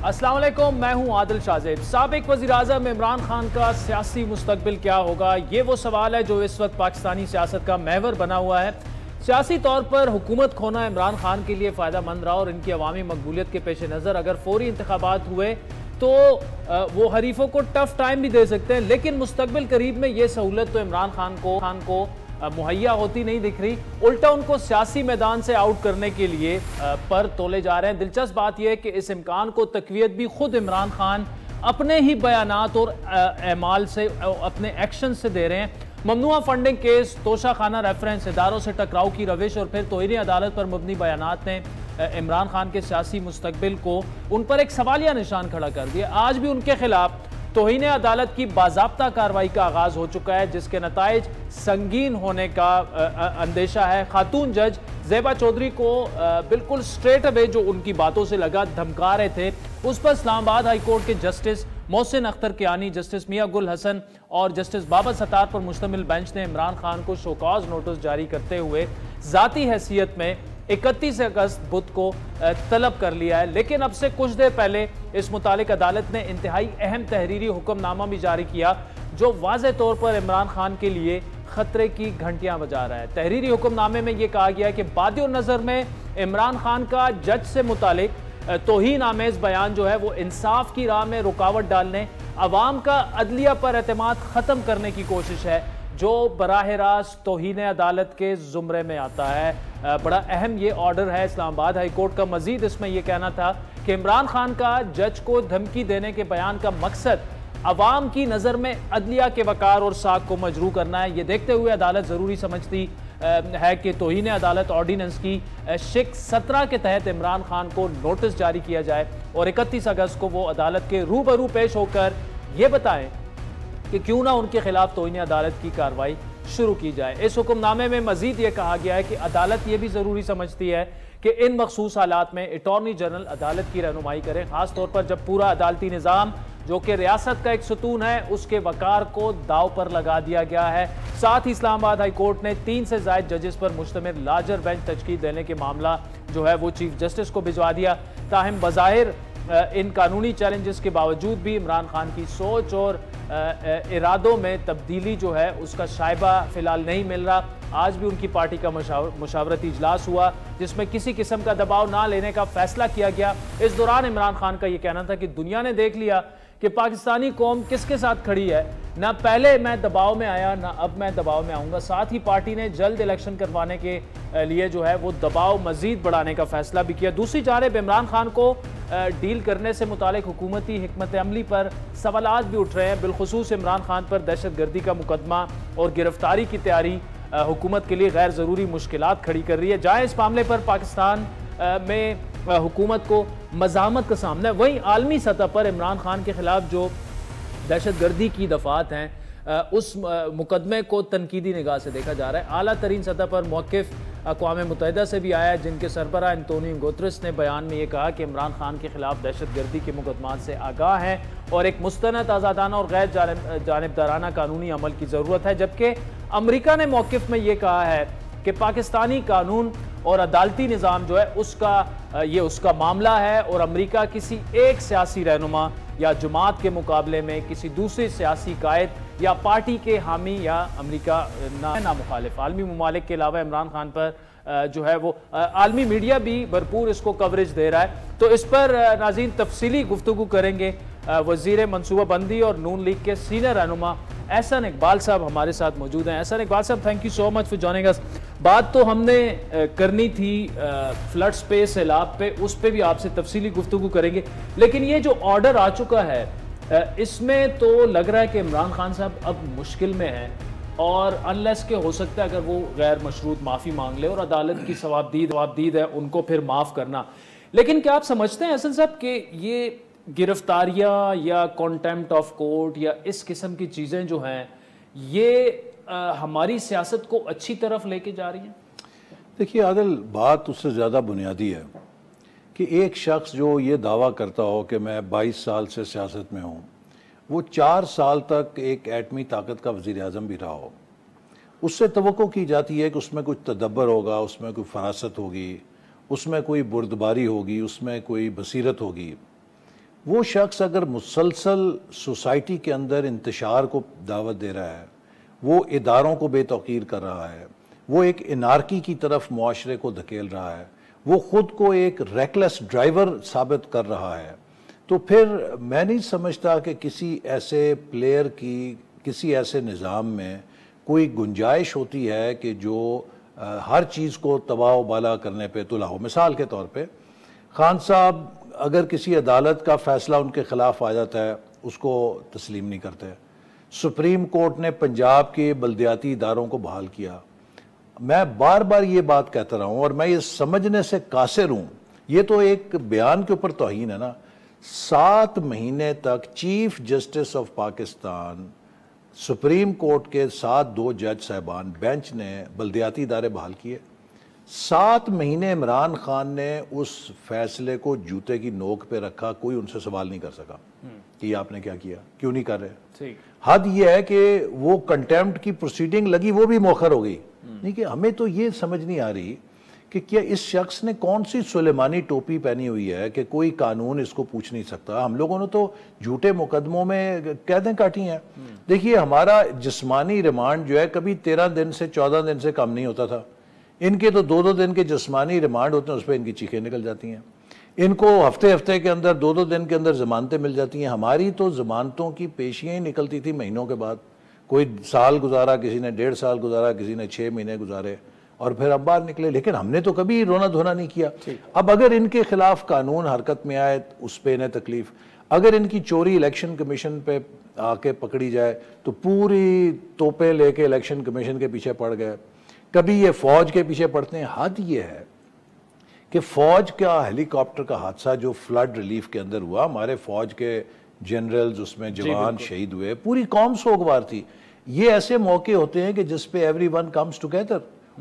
السلام علیکم، میں ہوں عادل شاہزیب۔ سابق وزیراعظم عمران خان کا سیاسی مستقبل کیا ہوگا، یہ وہ سوال ہے جو اس وقت پاکستانی سیاست کا محور بنا ہوا ہے۔ سیاسی طور پر حکومت کھونا عمران خان کے لیے فائدہ مند رہا اور ان کی عوامی مقبولیت کے پیش نظر اگر فوری انتخابات ہوئے تو وہ حریفوں کو ٹف ٹائم بھی دے سکتے ہیں، لیکن مستقبل قریب میں یہ سہولت تو عمران خان کو مہیا ہوتی نہیں دکھ رہی، الٹا ان کو سیاسی میدان سے آؤٹ کرنے کے لیے پر تولے جا رہے ہیں۔ دلچسپ بات یہ ہے کہ اس امکان کو تقویت بھی خود عمران خان اپنے ہی بیانات اور اعمال سے، اپنے ایکشن سے دے رہے ہیں۔ ممنوعہ فنڈنگ کیس، توشہ خانہ ریفرنس، اداروں سے ٹکراؤ کی روش اور پھر توہین عدالت پر مبنی بیانات نے عمران خان کے سیاسی مستقبل کو ان پر ایک سوالیہ نشان کھڑا کر دیا۔ آج بھی ان کے خلاف توہین عدالت کی باضابطہ کارروائی کا آغاز ہو چکا ہے، جس کے نتائج سنگین ہونے کا اندیشہ ہے۔ خاتون جج زیبا چودھری کو بالکل سٹریٹ اوے جو ان کی باتوں سے لگا دھمکا رہے تھے، اس پر اسلام آباد ہائی کورٹ کے جسٹس محسن اختر کیانی، جسٹس میاں گل حسن اور جسٹس بابر ستار پر مشتمل بینچ نے عمران خان کو شوکاز نوٹس جاری کرتے ہوئے ذاتی حیثیت میں 31 اگست بدھ کو طلب کر لیا ہے۔ لیکن اب سے کچھ دیر پہلے اس متعلق عدالت نے انتہائی اہم تحریری حکم نامہ بھی جاری کیا جو واضح طور پر عمران خان کے لیے خطرے کی گھنٹیاں بجا رہا ہے۔ تحریری حکم نامے میں یہ کہا گیا ہے کہ بادی النظر میں عمران خان کا جج سے متعلق توہین آمیز بیان جو ہے وہ انصاف کی راہ میں رکاوٹ ڈالنے، عوام کا عدلیہ پر اعتماد ختم کرنے کی کوشش ہے جو براہ راست توہین عدالت کے زمرے میں آتا ہے۔ بڑا اہم یہ آرڈر ہے اسلام آباد ہائی کورٹ کا۔ مزید اس میں یہ کہنا تھا کہ عمران خان کا جج کو دھمکی دینے کے بیان کا مقصد عوام کی نظر میں عدلیہ کے وقار اور ساکھ کو مجروح کرنا ہے۔ یہ دیکھتے ہوئے عدالت ضروری سمجھتی ہے کہ توہین عدالت آرڈیننس کی شق 17 کے تحت عمران خان کو نوٹس جاری کیا جائے اور 31 اگست کو وہ عدالت کے روبرو پیش ہو کر یہ بتائیں کہ کیوں نہ ان کے خلاف توہین عدالت کی کارروائی شروع کی جائے۔ اس حکم نامے میں مزید یہ کہا گیا ہے کہ عدالت یہ بھی ضروری سمجھتی ہے کہ ان مخصوص حالات میں اٹارنی جنرل عدالت کی رہنمائی کریں، خاص طور پر جب پورا عدالتی نظام جو کہ ریاست کا ایک ستون ہے اس کے وقار کو داؤ پر لگا دیا گیا ہے۔ ساتھ ہی اسلام آباد ہائی کورٹ نے 3 سے زائد ججز پر مشتمل لارجر بینچ تشکیل دینے کے معاملہ جو ہے وہ چیف جسٹس کو بھجوا دیا۔ تاہم بظاہر ان قانونی چیلنجز کے باوجود بھی عمران خان کی سوچ اور ارادوں میں تبدیلی جو ہے اس کا شائبہ فی الحال نہیں مل رہا۔ آج بھی ان کی پارٹی کا مشاورتی اجلاس ہوا جس میں کسی قسم کا دباؤ نہ لینے کا فیصلہ کیا گیا۔ اس دوران عمران خان کا یہ کہنا تھا کہ دنیا نے دیکھ لیا کہ پاکستانی قوم کس کے ساتھ کھڑی ہے، نہ پہلے میں دباؤ میں آیا نہ اب میں دباؤ میں آؤں گا۔ ساتھ ہی پارٹی نے جلد الیکشن کروانے کے لیے جو ہے وہ دباؤ مزید بڑھانے کا فیصلہ بھی کیا۔ دوسری جانب عمران خان کو ڈیل کرنے سے متعلق حکومتی حکمت عملی پر سوالات بھی اٹھ رہے ہیں، بالخصوص عمران خان پر دہشت گردی کا مقدمہ اور گرفتاری کی تیاری حکومت کے لیے غیر ضروری مشکلات کھڑی کر رہی ہے۔ جہاں اس معاملے پر پاکستان میں حکومت کو مزاحمت کا سامنا ہے، وہیں عالمی سطح پر عمران خان کے خلاف جو دہشت گردی کی دفعات ہیں اس مقدمے کو تنقیدی نگاہ سے دیکھا جا رہا ہے۔ اعلیٰ ترین سطح پر موقف اقوام متحدہ سے بھی آیا ہے، جن کے سربراہ انتونیو گوتریس نے بیان میں یہ کہا کہ عمران خان کے خلاف دہشت گردی کے مقدمات سے آگاہ ہیں اور ایک مستند، آزادانہ اور غیر جانبدارانہ قانونی عمل کی ضرورت ہے، جبکہ امریکہ نے موقف میں یہ کہا ہے کہ پاکستانی قانون اور عدالتی نظام جو ہے یہ اس کا معاملہ ہے اور امریکہ کسی ایک سیاسی رہنما یا جماعت کے مقابلے میں کسی دوسری سیاسی قائد یا پارٹی کے حامی یا امریکہ نہ مخالف۔ عالمی ممالک کے علاوہ عمران خان پر جو ہے وہ عالمی میڈیا بھی بھرپور اس کو کوریج دے رہا ہے، تو اس پر ناظرین تفصیلی گفتگو کریں گے۔ وزیر منصوبہ بندی اور نون لیگ کے سینئر رہنما احسن اقبال صاحب ہمارے ساتھ موجود ہیں۔ احسن اقبال صاحب، thank you so much for joining us. بات تو ہم نے کرنی تھی فلڈ سپیس سیلاب پہ، اس پہ بھی آپ سے تفصیلی گفتگو کریں گے، لیکن یہ جو آرڈر آ چکا ہے اس میں تو لگ رہا ہے کہ عمران خان صاحب اب مشکل میں ہیں، اور انلیس کہ ہو سکتا ہے اگر وہ غیر مشروط معافی مانگ لے اور عدالت کی ثوابدید ہے ان کو پھر معاف کرنا۔ لیکن کیا آپ سمجھتے ہیں احسن صاحب کہ یہ گرفتاریاں یا کانٹیمپٹ آف کورٹ یا اس قسم کی چیزیں جو ہیں یہ ہماری سیاست کو اچھی طرف لے کے جا رہی ہیں؟ دیکھیے عادل، بات اس سے زیادہ بنیادی ہے کہ ایک شخص جو یہ دعویٰ کرتا ہو کہ میں 22 سال سے سیاست میں ہوں، وہ 4 سال تک ایک ایٹمی طاقت کا وزیر اعظم بھی رہا ہو، اس سے توقع کی جاتی ہے کہ اس میں کچھ تدبر ہوگا، اس میں کوئی فراست ہوگی، اس میں کوئی بردباری ہوگی، اس میں کوئی بصیرت ہوگی۔ وہ شخص اگر مسلسل سوسائٹی کے اندر انتشار کو دعوت دے رہا ہے، وہ اداروں کو بے توقیر کر رہا ہے، وہ ایک انارکی کی طرف معاشرے کو دھکیل رہا ہے، وہ خود کو ایک ریکلیس ڈرائیور ثابت کر رہا ہے، تو پھر میں نہیں سمجھتا کہ کسی ایسے پلیئر کی کسی ایسے نظام میں کوئی گنجائش ہوتی ہے کہ جو ہر چیز کو تباہ و بالا کرنے پہ تلا ہو۔ مثال کے طور پہ خان صاحب اگر کسی عدالت کا فیصلہ ان کے خلاف آ جاتا ہے اس کو تسلیم نہیں کرتے۔ سپریم کورٹ نے پنجاب کے بلدیاتی اداروں کو بحال کیا۔ میں بار بار یہ بات کہتا رہا ہوں اور میں یہ سمجھنے سے قاصر ہوں، یہ تو ایک بیان کے اوپر توہین ہے نا۔ 7 مہینے تک chief justice of Pakistan, supreme court کے 2 جج صاحبان بینچ نے بلدیاتی ادارے بحال کیے۔ 7 مہینے عمران خان نے اس فیصلے کو جوتے کی نوک پہ رکھا، کوئی ان سے سوال نہیں کر سکا کہ یہ آپ نے کیا کیا، کیوں نہیں کر رہے۔ حد یہ ہے کہ وہ کنٹیمپٹ کی پروسیڈنگ لگی، وہ بھی مؤخر ہو گئی۔ نہیں کہ ہمیں تو یہ سمجھ نہیں آ رہی کہ کیا اس شخص نے کون سی سلیمانی ٹوپی پہنی ہوئی ہے کہ کوئی قانون اس کو پوچھ نہیں سکتا۔ ہم لوگوں نے تو جھوٹے مقدموں میں قیدیں کاٹی ہیں۔ دیکھیے ہمارا جسمانی ریمانڈ جو ہے کبھی 13 دن سے 14 دن سے کم نہیں ہوتا تھا، ان کے تو 2 دن کے جسمانی ریمانڈ ہوتے ہیں، اس پہ ان کی چیخیں نکل جاتی ہیں۔ ان کو ہفتے کے اندر 2 دن کے اندر ضمانتیں مل جاتی ہیں۔ ہماری تو ضمانتوں کی پیشیاں ہی نکلتی تھی مہینوں کے بعد، کوئی سال گزارا، کسی نے 1.5 سال گزارا، کسی نے 6 مہینے گزارے اور پھر اب باہر نکلے۔ لیکن ہم نے تو کبھی رونا دھونا نہیں کیا۔ اب اگر ان کے خلاف قانون حرکت میں آئے اس پہ انہیں تکلیف، اگر ان کی چوری الیکشن کمیشن پہ آ کے پکڑی جائے تو پوری توپیں لے کے الیکشن کمیشن کے پیچھے پڑ گئے، کبھی یہ فوج کے پیچھے پڑتے ہیں۔ حد یہ ہے کہ فوج کا ہیلی کاپٹر کا حادثہ جو فلڈ ریلیف کے اندر ہوا، ہمارے فوج کے جنرلز اس میں جوان شہید ہوئے، پوری قوم سوگوار تھی۔ یہ ایسے موقع ہوتے ہیں کہ جس پہ ایوری ون کمز ٹوگیدر،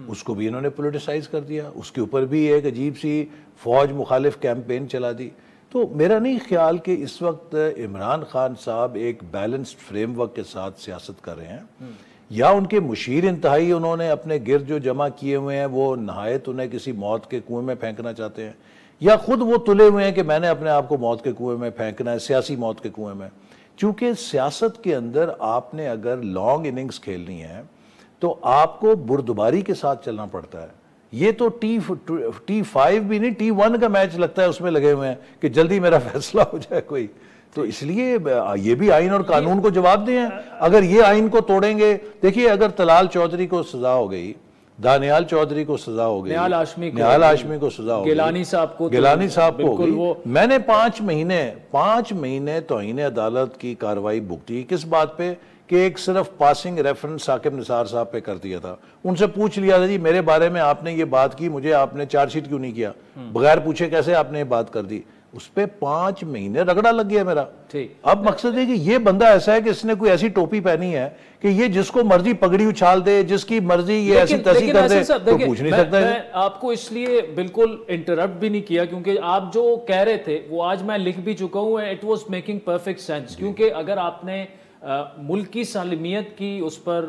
اس کو بھی انہوں نے پولیٹیسائز کر دیا، اس کے اوپر بھی ایک عجیب سی فوج مخالف کیمپین چلا دی۔ تو میرا نہیں خیال کہ اس وقت عمران خان صاحب ایک بیلنسڈ فریم ورک کے ساتھ سیاست کر رہے ہیں، یا ان کے مشیر انتہائی انہوں نے اپنے گرد جو جمع کیے ہوئے ہیں وہ نہایت انہیں کسی موت کے کنویں میں پھینکنا چاہتے ہیں، یا خود وہ تلے ہوئے ہیں کہ میں نے اپنے آپ کو موت کے کنویں میں پھینکنا ہے، سیاسی موت کے کنویں میں۔ چونکہ سیاست کے اندر آپ نے اگر لانگ اننگز کھیلنی ہے تو آپ کو بردباری کے ساتھ چلنا پڑتا ہے۔ یہ تو T5 بھی نہیں، T1 کا میچ لگتا ہے، اس میں لگے ہوئے ہیں کہ جلدی میرا فیصلہ ہو جائے کوئی۔ تو اس لیے یہ بھی آئین اور قانون کو جواب دیں ہیں۔ اگر یہ آئین کو توڑیں گے، دیکھیے اگر طلال چودھری کو سزا ہو گئی، دانیال چودھری کو سزا ہو گئی، نہال ہاشمی کو سزا ہو گئی، گیلانی صاحب کو ہو گئی، میں نے 5 مہینے توہین عدالت کی کارروائی بھگتی۔ کس بات پہ؟ کہ ایک صرف پاسنگ ریفرنس ثاقب نثار صاحب پہ کر دیا تھا۔ ان سے پوچھ لیا تھا جی میرے بارے میں آپ نے یہ بات کی، مجھے آپ نے چارج شیٹ کیوں نہیں کیا، بغیر پوچھے کیسے آپ نے یہ بات کر دی؟ اس پہ 5 مہینے رگڑا لگ گیا میرا۔ اب مقصد ہے کہ یہ بندہ ایسا ہے کہ اس نے کوئی ایسی ٹوپی پہنی ہے کہ یہ جس کو مرضی پگڑی اچھال دے، جس کی مرضی یہ ایسی تیسی کر دے، تو پوچھ نہیں سکتا ہے۔ میں آپ کو اس لیے بالکل انٹرپٹ بھی نہیں کیا کیونکہ آپ جو کہہ رہے تھے وہ آج میں لکھ بھی چکا ہوں، it was making perfect sense. کیونکہ اگر آپ نے ملک کی سالمیت کی اس پر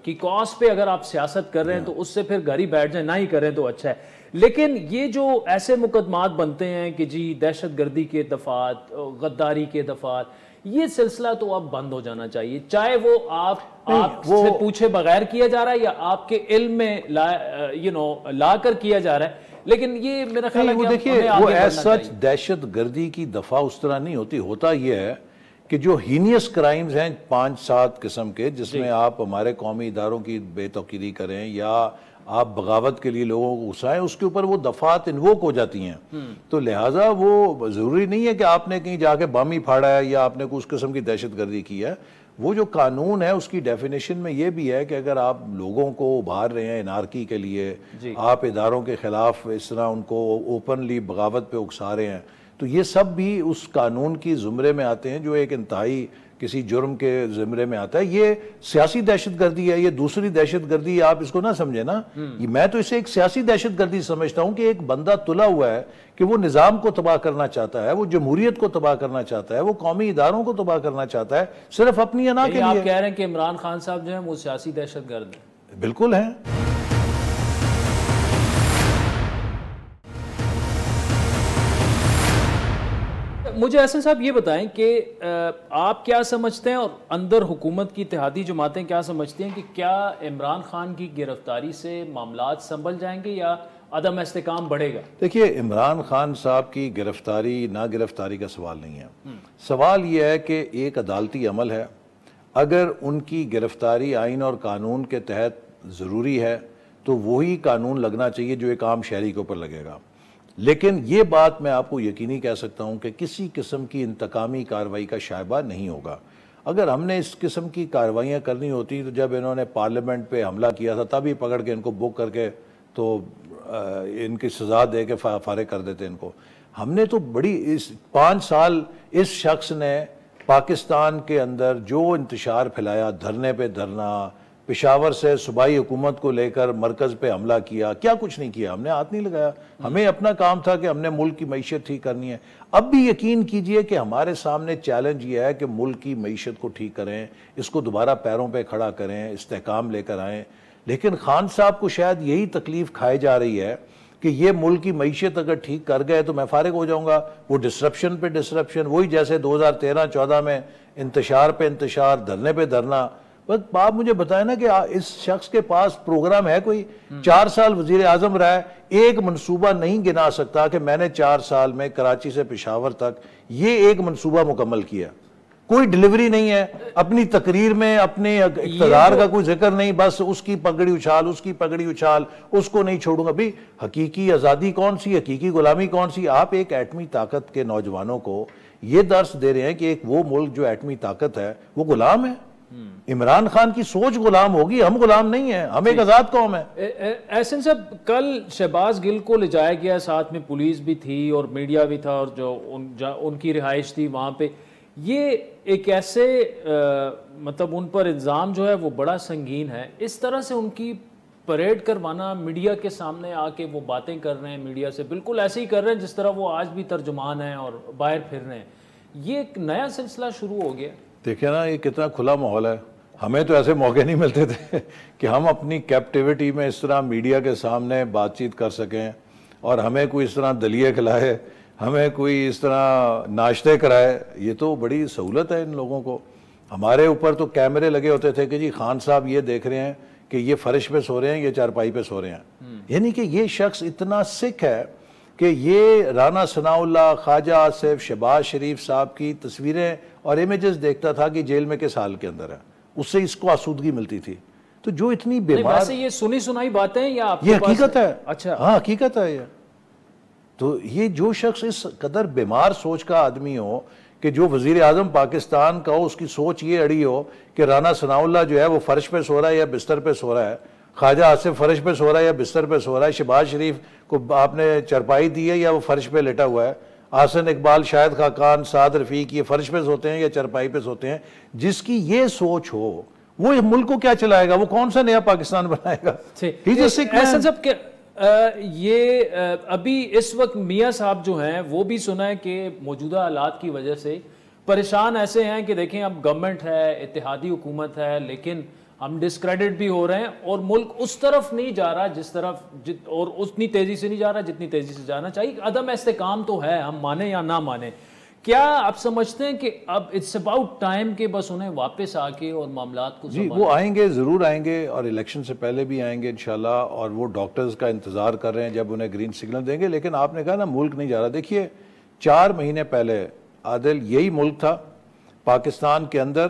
کی کاز پہ اگر آپ سیاست کر رہے ہیں تو اس سے پھر گھر ہی بیٹھ جائیں، نہ ہی کریں تو اچھا ہے۔ لیکن یہ جو ایسے مقدمات بنتے ہیں کہ جی دہشت گردی کے دفعات، غداری کے دفعات، یہ سلسلہ تو اب بند ہو جانا چاہیے، چاہے وہ آپ سے پوچھے بغیر کیا جا رہا ہے یا آپ کے علم میں لا کر کیا جا رہا ہے۔ لیکن یہ میرا خیال ہے کہ دیکھیے وہ ایز سچ دہشت گردی کی دفعہ اس طرح نہیں ہوتی۔ ہوتا یہ ہے کہ جو ہینیس کرائمز ہیں 5-7 قسم کے، جس میں آپ ہمارے قومی اداروں کی بے توقیری کریں یا آپ بغاوت کے لیے لوگوں کو غصائیں، اس کے اوپر وہ دفعات انووک ہو جاتی ہیں۔ تو لہٰذا وہ ضروری نہیں ہے کہ آپ نے کہیں جا کے بم ہی پھاڑا ہے یا آپ نے اس قسم کی دہشت گردی کی ہے۔ وہ جو قانون ہے اس کی ڈیفینیشن میں یہ بھی ہے کہ اگر آپ لوگوں کو ابھار رہے ہیں انارکی کے لیے، آپ اداروں کے خلاف اس طرح ان کو اوپنلی بغاوت پہ اکسا رہے ہیں، تو یہ سب بھی اس قانون کی زمرے میں آتے ہیں جو ایک انتہائی کسی جرم کے زمرے میں آتا ہے۔ یہ سیاسی دہشت گردی ہے، یہ دوسری دہشت گردی آپ اس کو نہ سمجھیں نا۔ میں تو اسے ایک سیاسی دہشت گردی سمجھتا ہوں کہ ایک بندہ تلا ہوا ہے کہ وہ نظام کو تباہ کرنا چاہتا ہے، وہ جمہوریت کو تباہ کرنا چاہتا ہے، وہ قومی اداروں کو تباہ کرنا چاہتا ہے، صرف اپنی انا کے لیے۔ آپ کہہ رہے ہیں کہ عمران خان صاحب جو ہیں وہ سیاسی دہشت گرد ہیں؟ بالکل ہیں۔ مجھے احسن صاحب یہ بتائیں کہ آپ کیا سمجھتے ہیں اور اندر حکومت کی اتحادی جماعتیں کیا سمجھتی ہیں کہ کیا عمران خان کی گرفتاری سے معاملات سنبھل جائیں گے یا عدم استحکام بڑھے گا؟ دیکھیے، عمران خان صاحب کی گرفتاری نہ گرفتاری کا سوال نہیں ہے. سوال یہ ہے کہ ایک عدالتی عمل ہے، اگر ان کی گرفتاری آئین اور قانون کے تحت ضروری ہے تو وہی قانون لگنا چاہیے جو ایک عام شہری کے اوپر لگے گا. لیکن یہ بات میں آپ کو یقینی کہہ سکتا ہوں کہ کسی قسم کی انتقامی کارروائی کا شائبہ نہیں ہوگا. اگر ہم نے اس قسم کی کارروائیاں کرنی ہوتی تو جب انہوں نے پارلیمنٹ پہ حملہ کیا تھا تب ہی پکڑ کے ان کو بک کر کے تو ان کی سزا دے کے فارغ کر دیتے ان کو. ہم نے تو بڑی 5 سال اس شخص نے پاکستان کے اندر جو انتشار پھیلایا، دھرنے پہ دھرنا، پشاور سے صوبائی حکومت کو لے کر مرکز پہ حملہ کیا، کیا کچھ نہیں کیا. ہم نے ہاتھ نہیں لگایا. ہمیں اپنا کام تھا کہ ہم نے ملک کی معیشت ٹھیک کرنی ہے. اب بھی یقین کیجئے کہ ہمارے سامنے چیلنج یہ ہے کہ ملک کی معیشت کو ٹھیک کریں، اس کو دوبارہ پیروں پہ کھڑا کریں، استحکام لے کر آئیں. لیکن خان صاحب کو شاید یہی تکلیف کھائی جا رہی ہے کہ یہ ملک کی معیشت اگر ٹھیک کر گئے تو میں فارغ ہو جاؤں گا. وہ ڈسرپشن پہ ڈسرپشن، وہی جیسے 2013-14 میں انتشار پہ انتشار، دھرنے پہ دھرنا. بس آپ مجھے بتائیں نا کہ اس شخص کے پاس پروگرام ہے کوئی؟ 4 سال وزیر اعظم رہا ہے، ایک منصوبہ نہیں گنا سکتا کہ میں نے 4 سال میں کراچی سے پشاور تک یہ ایک منصوبہ مکمل کیا. کوئی ڈیلیوری نہیں ہے. اپنی تقریر میں اپنے اقتدار کا کوئی ذکر نہیں، بس اس کی پگڑی اچھال، اس کی پگڑی اچھال، اس کو نہیں چھوڑوں گا. بھی حقیقی آزادی کون سی، حقیقی غلامی کون سی؟ آپ ایک ایٹمی طاقت کے نوجوانوں کو یہ درس دے رہے ہیں کہ ایک وہ ملک جو ایٹمی طاقت ہے وہ غلام ہے. عمران خان کی سوچ غلام ہوگی، ہم غلام نہیں ہیں، ہم ایک آزاد قوم ہے. احسن صاحب، کل شہباز گل کو لے جایا گیا، ساتھ میں پولیس بھی تھی اور میڈیا بھی تھا، اور جو ان کی رہائش تھی وہاں پہ. یہ ایک ایسے مطلب ان پر الزام جو ہے وہ بڑا سنگین ہے. اس طرح سے ان کی پریڈ کروانا، میڈیا کے سامنے آ کے وہ باتیں کر رہے ہیں، میڈیا سے بالکل ایسے ہی کر رہے ہیں جس طرح وہ آج بھی ترجمان ہیں اور باہر پھر رہے ہیں. یہ ایک نیا سلسلہ شروع ہو گیا. دیکھیں نا، یہ کتنا کھلا ماحول ہے. ہمیں تو ایسے موقع نہیں ملتے تھے کہ ہم اپنی کیپٹیوٹی میں اس طرح میڈیا کے سامنے بات چیت کر سکیں، اور ہمیں کوئی اس طرح دلیے کھلائے، ہمیں کوئی اس طرح ناشتے کرائے. یہ تو بڑی سہولت ہے ان لوگوں کو. ہمارے اوپر تو کیمرے لگے ہوتے تھے کہ جی خان صاحب یہ دیکھ رہے ہیں کہ یہ فرش پہ سو رہے ہیں، یہ چارپائی پہ سو رہے ہیں. یعنی کہ یہ شخص اتنا سکھ ہے کہ یہ رانا ثناء اللہ، خواجہ آصف، شہباز شریف صاحب کی تصویریں اور امیجز دیکھتا تھا کہ جیل میں کس حال کے اندر ہے. اس سے اس کو آسودگی ملتی تھی. تو جو اتنی بیمار، ویسے یہ سنی سنائی باتیں یا آپ یہ حقیقت ہے. اچھا، ہاں حقیقت ہے. یہ تو یہ جو شخص اس قدر بیمار سوچ کا آدمی ہو کہ جو وزیر اعظم پاکستان کا ہو، اس کی سوچ یہ اڑی ہو کہ رانا ثناء اللہ جو ہے وہ فرش پہ سو رہا ہے یا بستر پہ سو رہا ہے، خواجہ آصف فرش پہ سو رہا ہے یا بستر پہ سو رہا ہے، شہباز شریف کو آپ نے چرپائی دی ہے یا وہ فرش پہ لیٹا ہوا ہے، حسن اقبال، شاہد خاقان، سعد رفیق یہ فرش پہ سوتے ہیں یا چرپائی پہ سوتے ہیں. جس کی یہ سوچ ہو وہ ملک کو کیا چلائے گا؟ وہ کون سا نیا پاکستان بنائے گا؟ احسن صاحب کہ یہ ابھی اس وقت میاں صاحب جو ہیں وہ بھی سنا ہے کہ موجودہ حالات کی وجہ سے پریشان ایسے ہیں کہ دیکھیں اب گورنمنٹ ہے، اتحادی حکومت ہے، لیکن ہم ڈسکریڈٹ بھی ہو رہے ہیں اور ملک اس طرف نہیں جا رہا جس طرف اور اتنی تیزی سے نہیں جا رہا جتنی تیزی سے جانا چاہیے. عدم استحکام تو ہے، ہم مانیں یا نہ مانیں. کیا آپ سمجھتے ہیں کہ اب اٹس اباؤٹ ٹائم کہ بس انہیں واپس آ کے اور معاملات کو جی وہ آئیں گے، ضرور آئیں گے، اور الیکشن سے پہلے بھی آئیں گے انشاءاللہ، اور وہ ڈاکٹرز کا انتظار کر رہے ہیں جب انہیں گرین سگنل دیں گے. لیکن آپ نے کہا نا ملک نہیں جا رہا. دیکھیے 4 مہینے پہلے عادل یہی ملک تھا، پاکستان کے اندر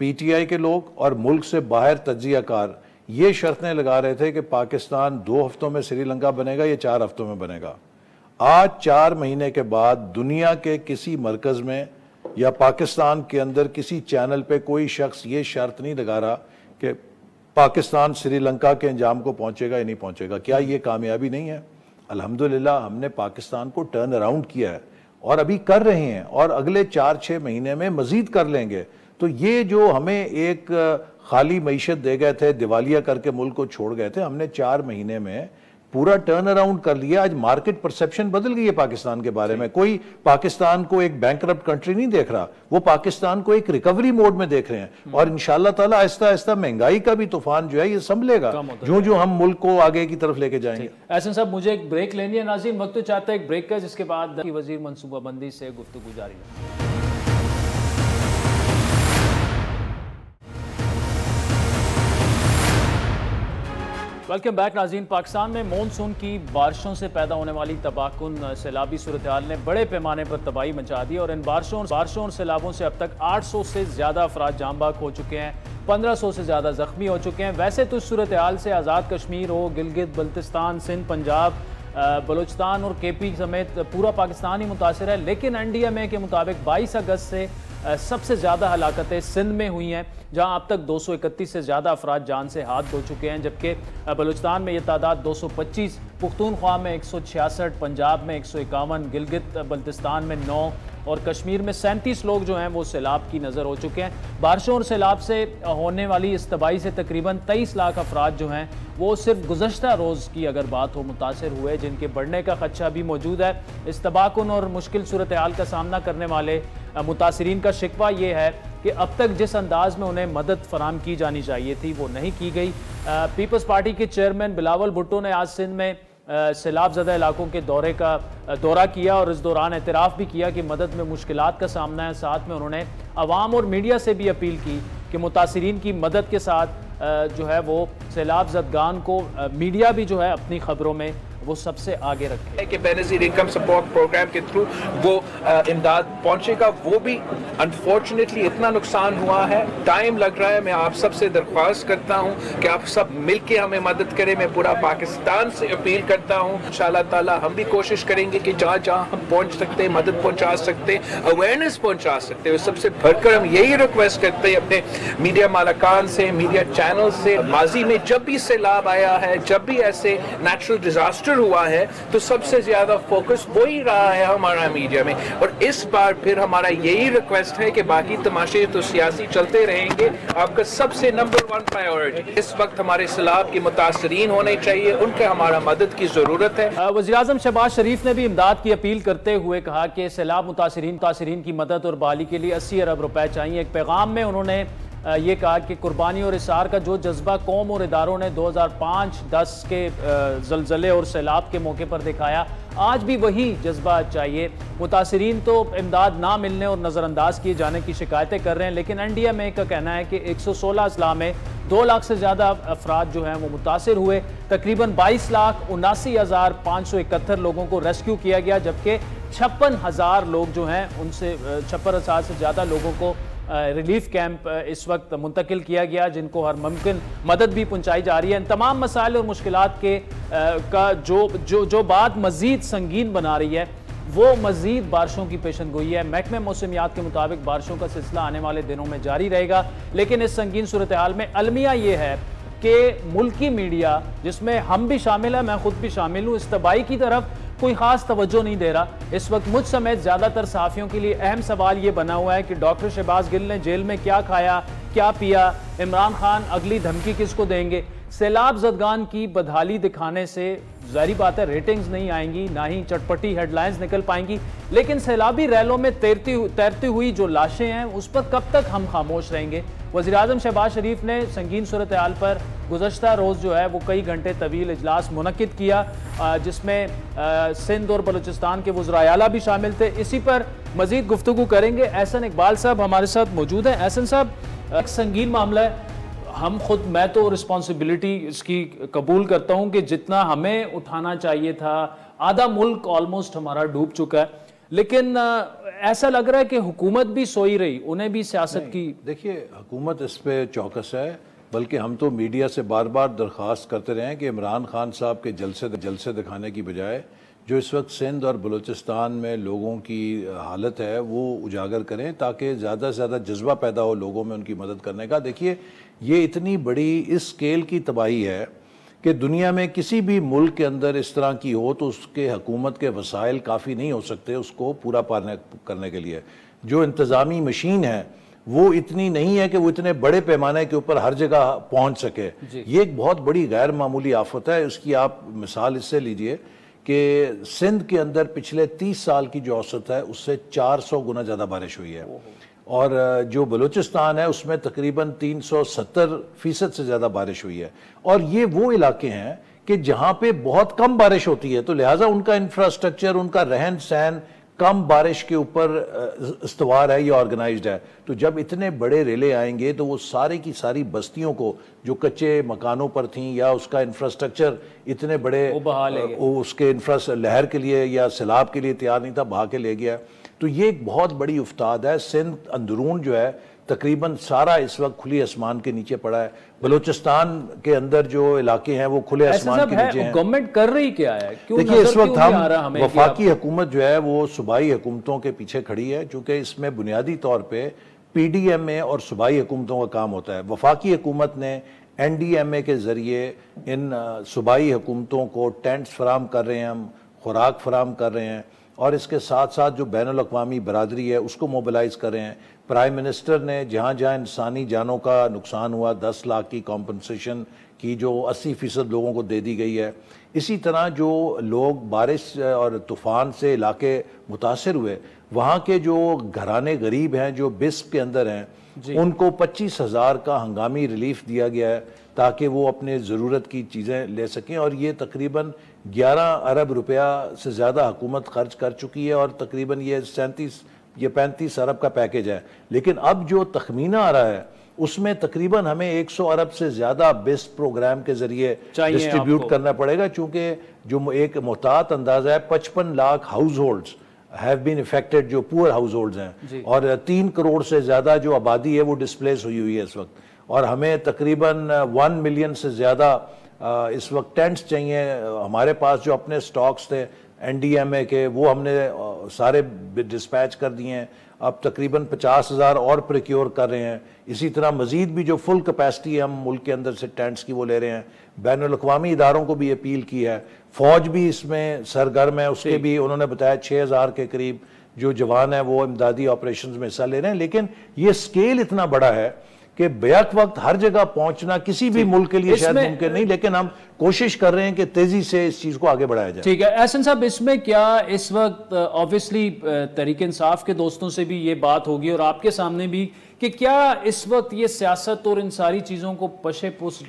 پی ٹی آئی کے لوگ اور ملک سے باہر تجزیہ کار یہ شرطیں لگا رہے تھے کہ پاکستان 2 ہفتوں میں سری لنکا بنے گا یا 4 ہفتوں میں بنے گا. آج 4 مہینے کے بعد دنیا کے کسی مرکز میں یا پاکستان کے اندر کسی چینل پہ کوئی شخص یہ شرط نہیں لگا رہا کہ پاکستان سری لنکا کے انجام کو پہنچے گا یا نہیں پہنچے گا. کیا یہ کامیابی نہیں ہے؟ الحمدللہ ہم نے پاکستان کو ٹرن اراؤنڈ کیا ہے اور ابھی کر رہے ہیں، اور اگلے 4-6 مہینے میں مزید کر لیں گے. تو یہ جو ہمیں ایک خالی معیشت دے گئے تھے، دیوالیہ کر کے ملک کو چھوڑ گئے تھے، ہم نے 4 مہینے میں پورا ٹرن اراؤنڈ کر لیا. آج مارکیٹ پرسیپشن بدل گئی ہے پاکستان کے بارے میں. کوئی پاکستان کو ایک بینکرپٹ کنٹری نہیں دیکھ رہا, وہ پاکستان کو ایک ریکوری موڈ میں دیکھ رہے ہیں. اور انشاءاللہ تعالی آہستہ آہستہ مہنگائی کا بھی طوفان جو ہے یہ سنبھلے گا جو ہم ملک کو آگے کی طرف لے کے جائیں گے. احسن صاحب مجھے ایک بریک لینی ہے. ناظرین وقت تو چاہتا ہے ایک بریک کا, جس کے بعد وزیر منصوبہ بندی سے گفتگو جاری ہے. ویلکم بیک ناظرین. پاکستان میں مونسون کی بارشوں سے پیدا ہونے والی تباہ کن سیلابی صورتحال نے بڑے پیمانے پر تباہی مچا دی, اور ان بارشوں اور سیلابوں سے اب تک 800 سے زیادہ افراد جاں بحق ہو چکے ہیں, 1500 سے زیادہ زخمی ہو چکے ہیں. ویسے تو اس صورتحال سے آزاد کشمیر ہو, گلگت بلتستان, سندھ, پنجاب, بلوچستان اور کے پی سمیت پورا پاکستان ہی متاثر ہے, لیکن NDMA کے مطابق 22 اگست سے سب سے زیادہ ہلاکتیں سندھ میں ہوئی ہیں, جہاں اب تک 231 سے زیادہ افراد جان سے ہاتھ دھو چکے ہیں, جبکہ بلوچستان میں یہ تعداد 225, پختونخوا میں 166, پنجاب میں 151, گلگت بلتستان میں 9 اور کشمیر میں 37 لوگ جو ہیں وہ سیلاب کی نظر ہو چکے ہیں. بارشوں اور سیلاب سے ہونے والی اس تباہی سے تقریباً 23 لاکھ افراد جو ہیں وہ صرف گزشتہ روز کی اگر بات ہو متاثر ہوئے, جن کے بڑھنے کا خدشہ بھی موجود ہے. اس تباہ کن اور مشکل صورتحال کا سامنا کرنے والے متاثرین کا شکوہ یہ ہے کہ اب تک جس انداز میں انہیں مدد فراہم کی جانی چاہیے تھی وہ نہیں کی گئی. پیپلز پارٹی کے چیئرمین بلاول بھٹو نے آج سندھ میں سیلاب زدہ علاقوں کے دورہ کیا اور اس دوران اعتراف بھی کیا کہ مدد میں مشکلات کا سامنا ہے. ساتھ میں انہوں نے عوام اور میڈیا سے بھی اپیل کی کہ متاثرین کی مدد کے ساتھ جو ہے وہ سیلاب زدگان کو میڈیا بھی جو ہے اپنی خبروں میں وہ سب سے آگے رکھے کہ بینظیر انکم سپورٹ پروگرام کے تھرو وہ امداد پہنچے گا. وہ بھی انفارچونیٹلی اتنا نقصان ہوا ہے, ٹائم لگ رہا ہے. میں آپ سب سے درخواست کرتا ہوں کہ آپ سب مل کے ہمیں مدد کریں. میں پورا پاکستان سے اپیل کرتا ہوں. انشاءاللہ تعالی ہم بھی کوشش کریں گے کہ جہاں جہاں ہم پہنچ سکتے ہیں مدد پہنچا سکتے ہیں, اویئرنیس پہنچا سکتے ہیں. سب سے بڑھ کر ہم یہی ریکویسٹ کرتے ہیں اپنے میڈیا مالکان سے, میڈیا چینل سے, ماضی میں جب بھی سیلاب آیا ہے, جب بھی ایسے نیچرل ڈیزاسٹر ہوا ہے تو سب سے زیادہ فوکس وہی رہا ہے ہمارا میڈیا میں. اور اس بار پھر ہمارا یہی ریکویسٹ ہے کہ باقی تماشے تو سیاسی چلتے رہیں گے, آپ کا سب سے نمبر 1 پرائیورٹی اس وقت ہمارے سیلاب کے متاثرین ہونے چاہیے, ان کے ہمارا مدد کی ضرورت ہے. وزیراعظم شہباز شریف نے بھی امداد کی اپیل کرتے ہوئے کہا کہ سیلاب متاثرین کی مدد اور بحالی کے لیے 80 ارب روپے چاہیے. ایک پیغام میں انہوں نے یہ کہا کہ قربانی اور اثار کا جو جذبہ قوم اور اداروں نے 2005-10 کے زلزلے اور سیلاب کے موقع پر دکھایا, آج بھی وہی جذبہ چاہیے. متاثرین تو امداد نہ ملنے اور نظر انداز کیے جانے کی شکایتیں کر رہے ہیں, لیکن NDMA کا کہنا ہے کہ 116 اضلاع میں 2 لاکھ سے زیادہ افراد جو ہیں وہ متاثر ہوئے. تقریباً 22,79,571 لوگوں کو ریسکیو کیا گیا, جبکہ 56,000 لوگ جو ہیں ان سے 56,000 سے زیادہ لوگوں کو ریلیف کیمپ اس وقت منتقل کیا گیا, جن کو ہر ممکن مدد بھی پہنچائی جا رہی ہے. ان تمام مسائل اور مشکلات کے کا جو بات مزید سنگین بنا رہی ہے وہ مزید بارشوں کی پیشن گوئی ہے. محکمہ موسمیات کے مطابق بارشوں کا سلسلہ آنے والے دنوں میں جاری رہے گا, لیکن اس سنگین صورتحال میں المیہ یہ ہے کہ ملکی میڈیا, جس میں ہم بھی شامل ہیں, میں خود بھی شامل ہوں, اس تباہی کی طرف کوئی خاص توجہ نہیں دے رہا. اس وقت مجھ سمیت زیادہ تر صحافیوں کے لیے اہم سوال یہ بنا ہوا ہے کہ ڈاکٹر شہباز گل نے جیل میں کیا کھایا, کیا پیا, عمران خان اگلی دھمکی کس کو دیں گے. سیلاب زدگان کی بدحالی دکھانے سے ظاہری بات ہے ریٹنگز نہیں آئیں گی, نہ ہی چٹپٹی ہیڈ لائنز نکل پائیں گی, لیکن سیلابی ریلوں میں تیرتی ہوئی جو لاشیں ہیں اس پر کب تک ہم خاموش رہیں گے. وزیراعظم شہباز شریف نے سنگین صورتحال پر گزشتہ روز جو ہے وہ کئی گھنٹے طویل اجلاس منعقد کیا, جس میں سندھ اور بلوچستان کے وزرائے اعلیٰ بھی شامل تھے. اسی پر مزید گفتگو کریں گے. احسن اقبال صاحب ہمارے ساتھ موجود ہیں. احسن صاحب, ایک سنگین معاملہ ہے, میں تو رسپانسبلٹی اس کی قبول کرتا ہوں کہ جتنا ہمیں اٹھانا چاہیے تھا, آدھا ملک آلموسٹ ہمارا ڈوب چکا ہے, لیکن ایسا لگ رہا ہے کہ حکومت بھی سوئی رہی, انہیں بھی سیاست کی. دیکھیے حکومت اس پہ چوکس ہے, بلکہ ہم تو میڈیا سے بار بار درخواست کرتے رہے ہیں کہ عمران خان صاحب کے جلسے دکھانے کی بجائے جو اس وقت سندھ اور بلوچستان میں لوگوں کی حالت ہے وہ اجاگر کریں, تاکہ زیادہ سے زیادہ جذبہ پیدا ہو لوگوں میں ان کی مدد کرنے کا. دیکھیے یہ اتنی بڑی اس سکیل کی تباہی ہے کہ دنیا میں کسی بھی ملک کے اندر اس طرح کی ہو تو اس کے حکومت کے وسائل کافی نہیں ہو سکتے اس کو پورا کرنے کے لیے. جو انتظامی مشین ہے وہ اتنی نہیں ہے کہ وہ اتنے بڑے پیمانے کے اوپر ہر جگہ پہنچ سکے. یہ ایک بہت بڑی غیر معمولی آفت ہے. اس کی آپ مثال اس سے لیجئے کہ سندھ کے اندر پچھلے 30 سال کی جو اوسط ہے اس سے 400 گنا زیادہ بارش ہوئی ہے, اور جو بلوچستان ہے اس میں تقریباً 370% سے زیادہ بارش ہوئی ہے. اور یہ وہ علاقے ہیں کہ جہاں پہ بہت کم بارش ہوتی ہے, تو لہٰذا ان کا انفراسٹرکچر, ان کا رہن سہن کم بارش کے اوپر استوار ہے یا آرگنائزڈ ہے. تو جب اتنے بڑے ریلے آئیں گے تو وہ سارے کی ساری بستیوں کو جو کچے مکانوں پر تھیں یا اس کا انفراسٹرکچر اتنے بڑے اس کے لہر کے لیے یا سیلاب کے لیے تیار نہیں تھا, بہا کے لے گیا. تو یہ ایک بہت بڑی افتاد ہے. سندھ اندرون جو ہے تقریباً سارا اس وقت کھلی آسمان کے نیچے پڑا ہے. بلوچستان کے اندر جو علاقے ہیں وہ کھلے آسمان کے نیچے ہیں. گورنمنٹ کر رہی کیا ہے؟ دیکھیے اس وقت ہم وفاقی حکومت جو ہے وہ صوبائی حکومتوں کے پیچھے کھڑی ہے, چونکہ اس میں بنیادی طور پہ پی ڈی ایم اے اور صوبائی حکومتوں کا کام ہوتا ہے. وفاقی حکومت نے این ڈی ایم اے کے ذریعے ان صوبائی حکومتوں کو ٹینٹس فراہم کر رہے ہیں, ہم خوراک فراہم کر رہے ہیں, اور اس کے ساتھ ساتھ جو بین الاقوامی برادری ہے اس کو موبلائز کر رہے ہیں. پرائم منسٹر نے جہاں جہاں انسانی جانوں کا نقصان ہوا 10 لاکھ کی کمپنسیشن کی جو 80% لوگوں کو دے دی گئی ہے. اسی طرح جو لوگ بارش اور طوفان سے علاقے متاثر ہوئے, وہاں کے جو گھرانے غریب ہیں جو بسپ کے اندر ہیں, ان کو 25,000 کا ہنگامی ریلیف دیا گیا ہے تاکہ وہ اپنے ضرورت کی چیزیں لے سکیں. اور یہ تقریباً 11 ارب روپیہ سے زیادہ حکومت خرچ کر چکی ہے, اور تقریباً یہ 35 ارب کا پیکیج ہے. لیکن اب جو تخمینہ آ رہا ہے اس میں تقریباً ہمیں 100 ارب سے زیادہ بیسٹ پروگرام کے ذریعے ڈسٹریبیوٹ کرنا پڑے گا, چونکہ جو ایک محتاط اندازہ ہے 55 lakh house holds have been affected, جو پور ہاؤس ہولڈز ہیں, اور 3 کروڑ سے زیادہ جو آبادی ہے وہ ڈسپلیس ہوئی ہے اس وقت. اور ہمیں تقریباً 1 ملین سے زیادہ اس وقت ٹینٹس چاہیے. ہمارے پاس جو اپنے سٹاکس تھے این ڈی ایم اے کے وہ ہم نے سارے ڈسپیچ کر دیے ہیں. اب تقریباً 50,000 اور پریکیور کر رہے ہیں. اسی طرح مزید بھی جو فل کیپیسٹی ہے ہم ملک کے اندر سے ٹینٹس کی وہ لے رہے ہیں. بین الاقوامی اداروں کو بھی اپیل کی ہے, فوج بھی اس میں سرگرم ہے, اس کے بھی انہوں نے بتایا 6,000 کے قریب جو جوان ہیں وہ امدادی آپریشنز میں حصہ لے رہے ہیں. لیکن یہ سکیل اتنا بڑا ہے کہ بیک وقت ہر جگہ پہنچنا کسی بھی ملک کے لیے شاید ممکن نہیں, لیکن ہم کوشش کر رہے ہیں کہ تیزی سے اس چیز کو آگے بڑھایا جائے. ٹھیک ہے احسن صاحب, اس میں کیا اس وقت آبویسلی تحریک انصاف کے دوستوں سے بھی یہ بات ہوگی اور آپ کے سامنے بھی کہ کیا اس وقت یہ سیاست اور ان ساری چیزوں کو پشے پوش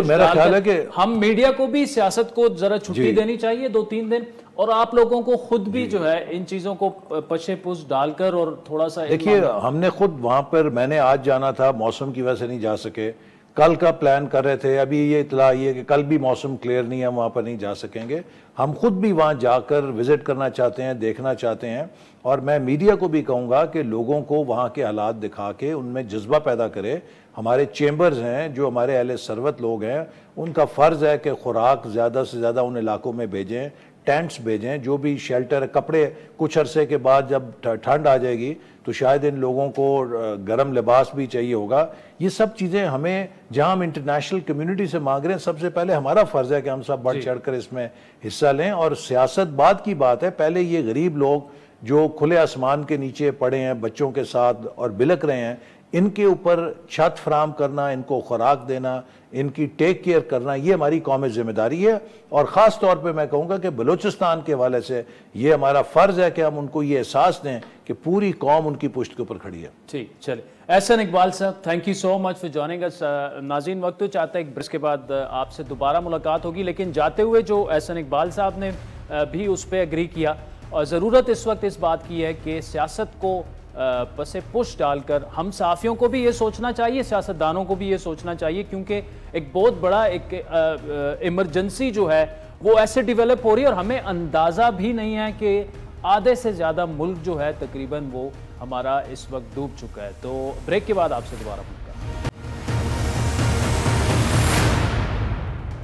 میرا خیال ہے کہ ہم میڈیا کو بھی سیاست کو ذرا چھٹی دینی چاہیے 2-3 دن, اور آپ لوگوں کو خود بھی جو ہے ان چیزوں کو پشے پوش ڈال کر اور تھوڑا سا دیکھیے ہم نے خود وہاں پر, میں نے آج جانا تھا, موسم کی وجہ سے نہیں جا سکے, کل کا پلان کر رہے تھے, ابھی یہ اطلاع آئی ہے کہ کل بھی موسم کلیئر نہیں ہے, وہاں پر نہیں جا سکیں گے. ہم خود بھی وہاں جا کر وزٹ کرنا چاہتے ہیں, دیکھنا چاہتے ہیں, اور میں میڈیا کو بھی کہوں گا کہ لوگوں کو وہاں کے حالات دکھا کے ان میں جذبہ پیدا کرے. ہمارے چیمبرز ہیں جو ہمارے اہل ثروت لوگ ہیں, ان کا فرض ہے کہ خوراک زیادہ سے زیادہ ان علاقوں میں بھیجیں, ٹینٹس بھیجیں, جو بھی شیلٹر, کپڑے, کچھ عرصے کے بعد جب ٹھنڈ آ جائے گی تو شاید ان لوگوں کو گرم لباس بھی چاہیے ہوگا. یہ سب چیزیں ہمیں, جہاں ہم انٹرنیشنل کمیونٹی سے مانگ رہے ہیں, سب سے پہلے ہمارا فرض ہے کہ ہم سب بڑھ چڑھ کر اس میں حصہ لیں. اور سیاست بعد کی بات ہے, پہلے یہ غریب لوگ جو کھلے آسمان کے نیچے پڑے ہیں بچوں کے ساتھ اور بلک رہے ہیں, ان کے اوپر چھت فراہم کرنا, ان کو خوراک دینا, ان کی ٹیک کیئر کرنا, یہ ہماری قومی ذمہ داری ہے. اور خاص طور پہ میں کہوں گا کہ بلوچستان کے حوالے سے یہ ہمارا فرض ہے کہ ہم ان کو یہ احساس دیں کہ پوری قوم ان کی پشت کے اوپر کھڑی ہے. ٹھیک, چلے احسن اقبال صاحب, thank you so much for joining us. ناظرین وقت تو چاہتا ہے ایک بریک کے بعد آپ سے دوبارہ ملاقات ہوگی, لیکن جاتے ہوئے جو احسن اقبال صاحب نے بھی اس پہ اگری کیا, اور ضرورت اس وقت اس بات کی ہے کہ سیاست کو پسے پش ڈال کر ہم صحافیوں کو بھی یہ سوچنا چاہیے, سیاستدانوں کو بھی یہ سوچنا چاہیے, کیونکہ ایک بہت بڑا ایک ایمرجنسی جو ہے وہ ایسے ڈیولپ ہو رہی ہے, اور ہمیں اندازہ بھی نہیں ہے کہ آدھے سے زیادہ ملک جو ہے تقریباً وہ ہمارا اس وقت ڈوب چکا ہے. تو بریک کے بعد آپ سے دوبارہ ملتے ہیں.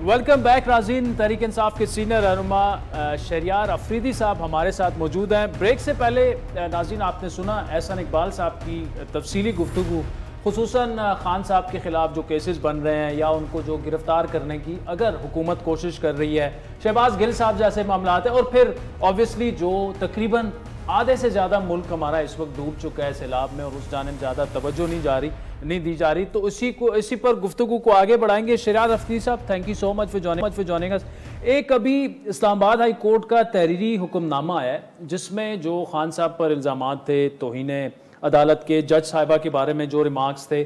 ویلکم بیک ناظرین. تحریک انصاف کے سینئر رہنما شہریار افریدی صاحب ہمارے ساتھ موجود ہیں. بریک سے پہلے ناظرین آپ نے سنا احسن اقبال صاحب کی تفصیلی گفتگو, خصوصاً خان صاحب کے خلاف جو کیسز بن رہے ہیں یا ان کو جو گرفتار کرنے کی اگر حکومت کوشش کر رہی ہے, شہباز گل صاحب جیسے معاملات ہیں, اور پھر آبویسلی جو تقریباً آدھے سے زیادہ ملک ہمارا اس وقت ڈوب چکا ہے سیلاب میں اور اس جانب زیادہ توجہ نہیں دی جا رہی. تو اسی پر گفتگو کو آگے بڑھائیں گے. شہریار افریدی صاحب, thank you so much for joining us. ایک ابھی اسلام آباد ہائی کورٹ کا تحریری حکم نامہ ہے جس میں جو خان صاحب پر الزامات تھے توہین عدالت کے, جج صاحبہ کے بارے میں جو ریمارکس تھے,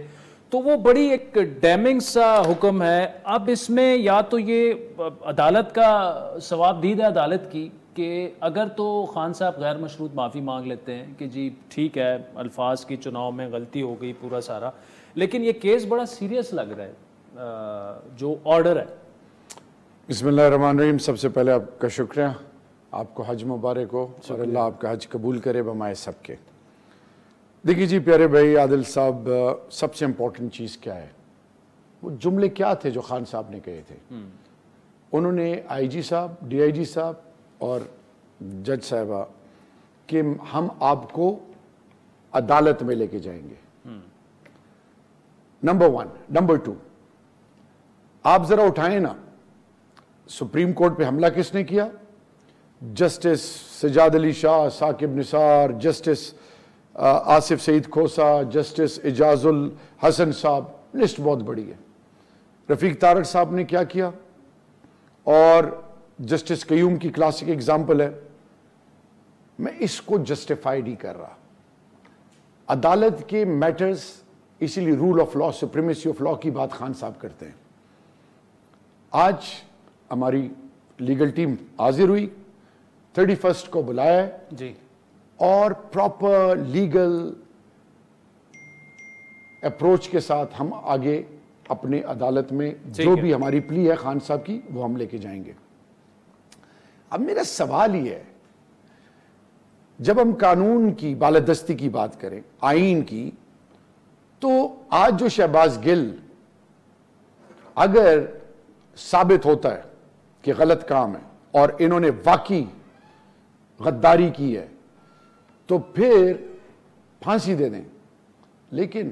تو وہ بڑی ایک ڈیمنگ سا حکم ہے. اب اس میں یا تو یہ عدالت کا ثواب دید ہے عدالت کی کہ اگر تو خان صاحب غیر مشروط معافی مانگ لیتے ہیں کہ جی ٹھیک ہے الفاظ کی چناؤ میں غلطی ہو گئی پورا سارا, لیکن یہ کیس بڑا سیریس لگ رہا ہے جو آرڈر ہے. بسم اللہ الرحمن الرحیم. سب سے پہلے آپ کا شکریہ, آپ کو حج مبارک ہو اور اللہ آپ کا حج قبول کرے بمائے سب کے. دیکھیے جی پیارے بھائی عادل صاحب, سب سے امپورٹنٹ چیز کیا ہے, وہ جملے کیا تھے جو خان صاحب نے کہے تھے. انہوں نے آئی جی صاحب, ڈی آئی جی صاحب اور جج صاحبہ کہ ہم آپ کو عدالت میں لے کے جائیں گے. نمبر 1. نمبر 2, آپ ذرا اٹھائیں نا, سپریم کورٹ پہ حملہ کس نے کیا؟ جسٹس سجاد علی شاہ, ثاقب نثار, جسٹس آصف سعید کھوسا, جسٹس اعجاز الحسن صاحب, لسٹ بہت بڑی ہے. رفیق تارڑ صاحب نے کیا کیا, اور جسٹس قیوم کی کلاسک ایگزامپل ہے. میں اس کو جسٹیفائی نہیں کر رہا. عدالت کے میٹرز, اسی لیے rule of law, supremacy of law کی بات خان صاحب کرتے ہیں. آج ہماری لیگل ٹیم حاضر ہوئی, 31 کو بلایا ہے جی, اور پراپر لیگل اپروچ کے ساتھ ہم آگے اپنے عدالت میں جو بھی ہماری پلی ہے خان صاحب کی وہ ہم لے کے جائیں گے. اب میرا سوال یہ ہے, جب ہم قانون کی بالادستی کی بات کریں, آئین کی, تو آج جو شہباز گل اگر ثابت ہوتا ہے کہ غلط کام ہے اور انہوں نے واقعی غداری کی ہے تو پھر پھانسی دے دیں. لیکن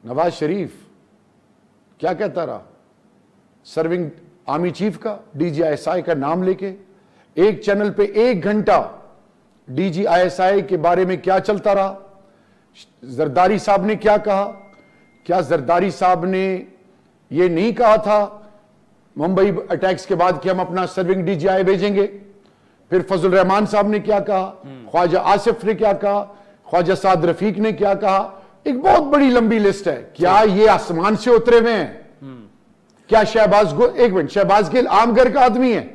نواز شریف کیا کہتا رہا, سرونگ آرمی چیف کا, D G I S I کا نام لے کے ایک چینل پہ 1 گھنٹہ ڈی جی آئی ایس آئی کے بارے میں کیا چلتا رہا. زرداری صاحب نے کیا کہا؟ کیا زرداری صاحب نے یہ نہیں کہا تھا ممبئی اٹیکس کے بعد کہ ہم اپنا سرونگ ڈی جی آئی بھیجیں گے؟ پھر فضل الرحمان صاحب نے کیا کہا, خواجہ آصف نے کیا کہا, خواجہ سعد رفیق نے کیا کہا. ایک بہت بڑی لمبی لسٹ ہے. کیا یہ آسمان سے اترے ہوئے ہیں؟ کیا شہباز گل, ایک منٹ, شہباز گل عام گھر کا آدمی ہے.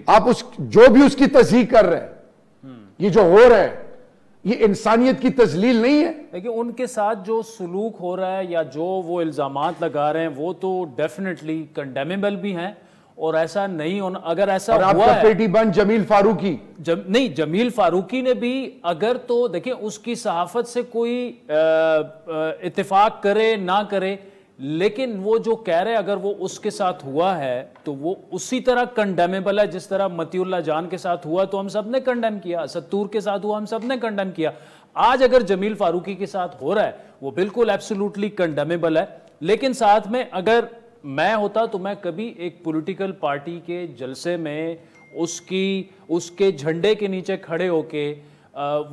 آپ جو بھی اس کی تصحیح کر رہے ہیں, یہ جو ہو رہا ہے یہ انسانیت کی تذلیل نہیں ہے. لیکن ان کے ساتھ جو سلوک ہو رہا ہے یا جو وہ الزامات لگا رہے ہیں وہ تو ڈیفینیٹلی کنڈیمیبل بھی ہیں, اور ایسا نہیں ہونا. اگر ایسا ہوا ہے, اور آپ کا پیٹی بند جمیل فاروقی, نہیں, جمیل فاروقی نے بھی اگر تو دیکھیں اس کی صحافت سے کوئی اتفاق کرے نہ کرے, لیکن وہ جو کہہ رہے اگر وہ اس کے ساتھ ہوا ہے تو وہ اسی طرح کنڈیمیبل ہے جس طرح متی اللہ جان کے ساتھ ہوا تو ہم سب نے کنڈیم کیا, ستور کے ساتھ ہوا ہم سب نے کنڈیم کیا. آج اگر جمیل فاروقی کے ساتھ ہو رہا ہے وہ بالکل ایبسولوٹلی کنڈیمیبل ہے. لیکن ساتھ میں اگر میں ہوتا تو میں کبھی ایک پولیٹیکل پارٹی کے جلسے میں اس کے جھنڈے کے نیچے کھڑے ہو کے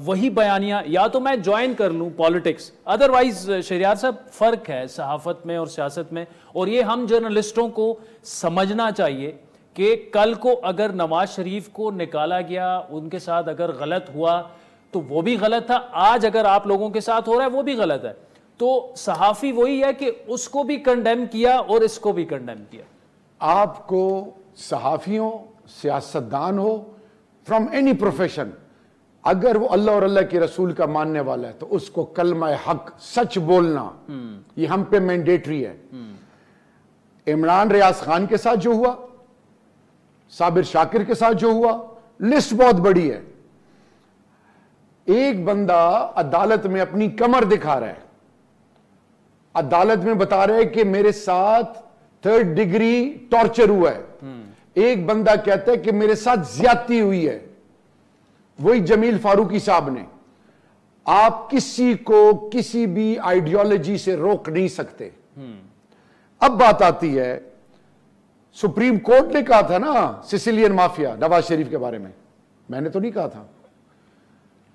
وہی بیانیہ یا تو میں جوائن کر لوں پالیٹکس. ادروائز شہریار صاحب فرق ہے صحافت میں اور سیاست میں, اور یہ ہم جرنلسٹوں کو سمجھنا چاہیے کہ کل کو اگر نواز شریف کو نکالا گیا, ان کے ساتھ اگر غلط ہوا تو وہ بھی غلط تھا, آج اگر آپ لوگوں کے ساتھ ہو رہا ہے وہ بھی غلط ہے. تو صحافی وہی ہے کہ اس کو بھی کنڈیم کیا اور اس کو بھی کنڈیم کیا. آپ کو صحافی ہو, سیاستدان ہو, فرام اینی پروفیشن, اگر وہ اللہ اور اللہ کے رسول کا ماننے والا ہے تو اس کو کلمہ حق سچ بولنا یہ ہم پہ مینڈیٹری ہے. عمران ریاض خان کے ساتھ جو ہوا, صابر شاکر کے ساتھ جو ہوا, لسٹ بہت بڑی ہے. ایک بندہ عدالت میں اپنی کمر دکھا رہا ہے, عدالت میں بتا رہے کہ میرے ساتھ 3rd ڈگری ٹارچر ہوا ہے. ایک بندہ کہتا ہے کہ میرے ساتھ زیادتی ہوئی ہے. وہی جمیل فاروقی صاحب نے. آپ کسی کو کسی بھی آئیڈیالوجی سے روک نہیں سکتے. اب بات آتی ہے, سپریم کورٹ نے کہا تھا نا سسیلین مافیا نواز شریف کے بارے میں, میں نے تو نہیں کہا تھا,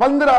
15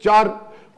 4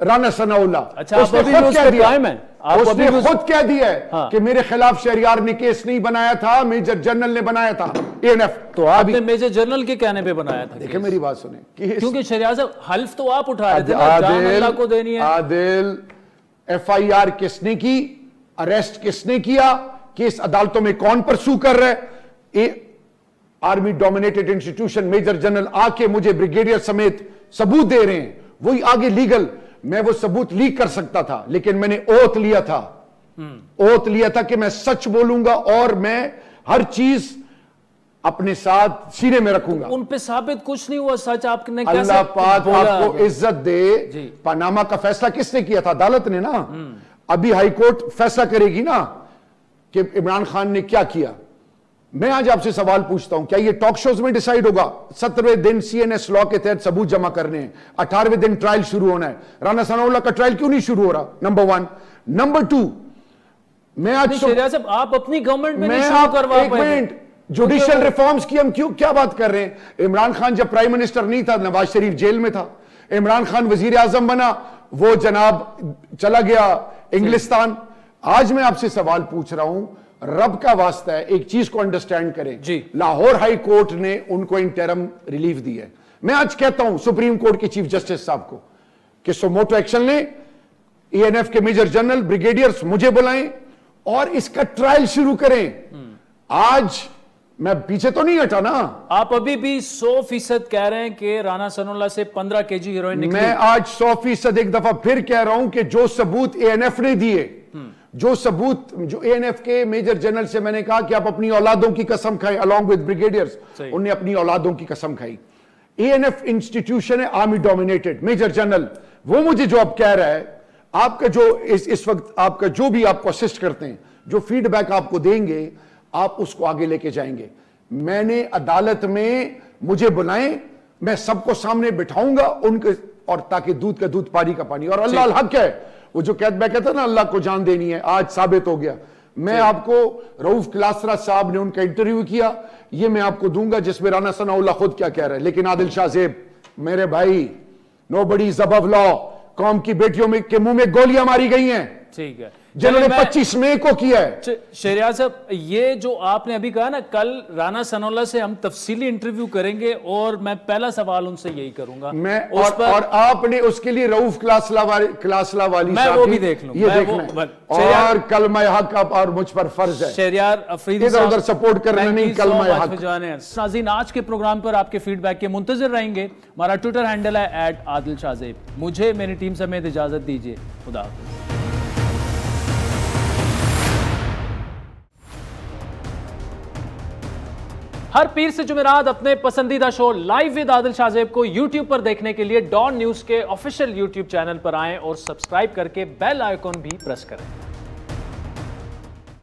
رانا ثناءاللہ. اچھا آپ ابھی بھی اس پہ قائم ہیں؟ اس نے خود کہہ دیا ہے کہ میرے خلاف شہریار نے کیس نہیں بنایا تھا, میجر جنرل نے بنایا تھا, ANF. تو آپ نے میجر جنرل کے کہنے پہ بنایا تھا. دیکھیں میری بات سنیں, کیونکہ شہریار صاحب حلف تو آپ اٹھا رہے تھے نا, جان اللہ کو دینی ہے. عادل FIR کس نے کی, اریسٹ کس نے کیا, کیس عدالتوں میں کون پرسو کر رہا ہے؟ Army dominated institution major general آ کے مجھے بریگیڈیئر سمیت ثبوت دے رہے ہیں, وہی آگے لیگل. میں وہ ثبوت لیک کر سکتا تھا, لیکن میں نے اوتھ لیا تھا کہ میں سچ بولوں گا اور میں ہر چیز اپنے ساتھ سینے میں رکھوں گا. ان پہ ثابت کچھ نہیں ہوا, سچ آپ نے کیسے اللہ پاک آپ کو عزت دے. پاناما کا فیصلہ کس نے کیا تھا؟ عدالت نے نا. ابھی ہائی کورٹ فیصلہ کرے گی نا کہ عمران خان نے کیا کیا. میں آج آپ سے سوال پوچھتا ہوں, کیا یہ ٹاک شوز میں ڈیسائیڈ ہوگا؟ 17ویں دن CNS لاء کے تحت ثبوت جمع کرنے ہیں, 18ویں دن ٹرائل شروع ہونا ہے. رانا ثناءاللہ کا ٹرائل کیوں نہیں شروع ہو رہا؟ نمبر 1. نمبر 2, میں آج شہریار صاحب آپ اپنی گورنمنٹ میں نہیں شروع کروا پائے. ایک منٹ, جوڈیشل ریفارمز کی ہم کیا بات کر رہے ہیں؟ عمران خان جب پرائم منسٹر نہیں تھا, نواز شریف جیل میں تھا. عمران خان وزیر اعظم بنا, وہ جناب چلا گیا انگلستان. آج میں آپ سے سوال پوچھ رہا ہوں, رب کا واسطہ ہے ایک چیز کو انڈرسٹینڈ کریں. لاہور ہائی کورٹ نے ان کو انٹرم ریلیف دی ہے. میں آج کہتا ہوں سپریم کورٹ کے چیف جسٹس صاحب کو کہ سوموٹو ایکشن لیں, ANF کے میجر جنرل بریگیڈیئرز مجھے بلائیں اور اس کا ٹرائل شروع کریں. آج میں پیچھے تو نہیں ہٹا نا. آپ ابھی بھی 100% کہہ رہے ہیں کہ رانا ثناءاللہ سے 15 kg ہیروئن نکلی. میں آج 100% ایک دفعہ پھر کہہ رہا ہوں کہ جو ثبوت ANF نے دیے, جو ثبوت جو ANF کے میجر جنرل سے میں نے کہا کہ آپ اپنی اولادوں کی قسم کھائیں along with brigadiers, انہوں نے اپنی اولادوں کی قسم کھائی. ANF انسٹیٹیوشن ہے آرمی ڈومینیٹڈ, میجر جنرل وہ مجھے جو اب کہہ رہا ہے, آپ کا جو اس وقت آپ کا جو بھی آپ کو اسسٹ کرتے ہیں, جو فیڈ بیک آپ کو دیں گے, آپ اس کو آگے لے کے جائیں گے. میں نے عدالت میں مجھے بلائیں, میں سب کو سامنے بٹھاؤں گا ان کے, اور تاکہ دودھ کا دودھ پانی کا پانی. اور اللہ الحق ہے, وہ جو میں کہتا نا اللہ کو جان دینی ہے, آج ثابت ہو گیا. میں آپ کو رؤوف کلاسرا صاحب نے ان کا انٹرویو کیا, یہ میں آپ کو دوں گا جس میں رانا ثناءاللہ خود کیا کہہ رہے ہیں. لیکن عادل شاہ زیب میرے بھائی, nobody is above law. قوم کی بیٹیوں میں کے منہ میں گولیاں ماری گئی ہیں, ٹھیک ہے, جنہوں نے 25 مئی کو کیا ہے. شہریار صاحب یہ جو آپ نے ابھی کہا نا, کل رانا ثناءاللہ سے ہم تفصیلی انٹرویو کریں گے اور میں پہلا سوال ان سے یہی کروں گا. اور آپ نے اس کے لیے رؤوف کلاسلا والی میں وہ بھی دیکھ لوں, یہ دیکھنا ہے, اور کلمہ حق اور مجھ پر فرض ہے. شہریار افریدی صاحب ادھر سپورٹ کرنا نہیں, کلمہ حق. ناظرین آج کے پروگرام پر آپ کے فیڈ بیک کے منتظر رہیں گے. ہمارا ٹویٹر ہینڈل ہے @AdilShahZeb. مجھے میری ٹیم سمیت اجازت دیجیے, خدا حافظ. ہر پیر سے جمعرات اپنے پسندیدہ شو لائیو ود عادل شاہ زیب کو یوٹیوب پر دیکھنے کے لیے ڈان نیوز کے آفیشیل یوٹیوب چینل پر آئیں اور سبسکرائب کر کے بیل آئیکن بھی پریس کریں.